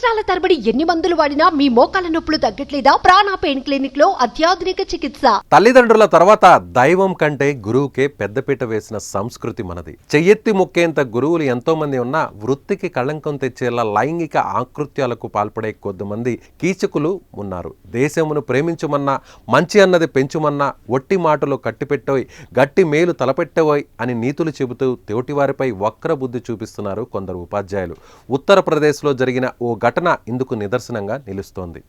సంవత్సరాల తరబడి ఎన్ని మందులు వాడినా మీ మోకాల నొప్పులు తగ్గట్లేదా? ప్రాణ పెయిన్ క్లినిక్ లో అత్యాధునిక చికిత్స. తల్లిదండ్రుల తర్వాత దైవం కంటే గురువుకే పెద్దపీట వేసిన సంస్కృతి మనది. చెయ్యెత్తి ముక్కేంత గురువులు ఎంతో మంది ఉన్నా వృత్తికి కళంకం తెచ్చేలా లైంగిక ఆకృత్యాలకు పాల్పడే కొద్దిమంది కీచకులు ఉన్నారు. దేశమును ప్రేమించుమన్నా, మంచి అన్నది పెంచుమన్నా, ఒట్టి మాటలు కట్టిపెట్టోయ్, గట్టి మేలు తలపెట్టవోయ్ అని నీతులు చెబుతూ తోటివారిపై వక్ర బుద్ధి చూపిస్తున్నారు కొందరు ఉపాధ్యాయులు. ఉత్తరప్రదేశ్లో జరిగిన ఓ ఘటన ఇందుకు నిదర్శనంగా నిలుస్తోంది.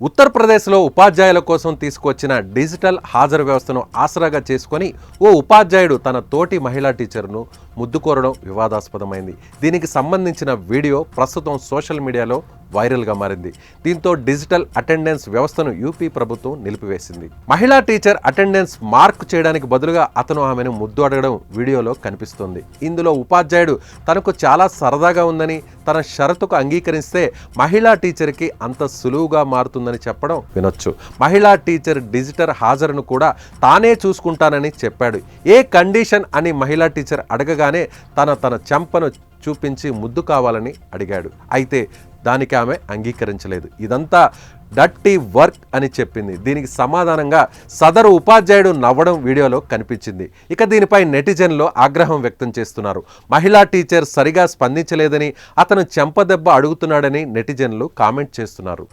ఉత్తరప్రదేశ్లో ఉపాధ్యాయుల కోసం తీసుకువచ్చిన డిజిటల్ హాజరు వ్యవస్థను ఆసరాగా చేసుకొని ఓ ఉపాధ్యాయుడు తన తోటి మహిళా టీచర్ను ముద్దుకోరడం వివాదాస్పదమైంది. దీనికి సంబంధించిన వీడియో ప్రస్తుతం సోషల్ మీడియాలో వైరల్గా మారింది. దీంతో డిజిటల్ అటెండెన్స్ వ్యవస్థను యూపీ ప్రభుత్వం నిలిపివేసింది. మహిళా టీచర్ అటెండెన్స్ మార్క్ చేయడానికి బదులుగా అతను ఆమెను ముద్దు అడగడం వీడియోలో కనిపిస్తోంది. ఇందులో ఉపాధ్యాయుడు తనకు చాలా సరదాగా ఉందని, తన షరతుకు అంగీకరిస్తే మహిళా టీచర్కి అంత సులువుగా మారుతుందని చెప్పడం వినొచ్చు. మహిళా టీచర్ డిజిటల్ హాజరును కూడా తానే చూసుకుంటానని చెప్పాడు. ఏ కండిషన్ అని మహిళా టీచర్ అడగగానే తన చెంపను చూపించి ముద్దు కావాలని అడిగాడు. అయితే దానికి ఆమె అంగీకరించలేదు. ఇదంతా డర్టీ వర్క్ అని చెప్పింది. దీనికి సమాధానంగా సదరు ఉపాధ్యాయుడు నవ్వడం వీడియోలో కనిపించింది. ఇక దీనిపై నెటిజన్లు ఆగ్రహం వ్యక్తం చేస్తున్నారు. మహిళా టీచర్ సరిగా స్పందించలేదని, అతను చెంపదెబ్బ అడుగుతున్నాడని నెటిజన్లు కామెంట్ చేస్తున్నారు.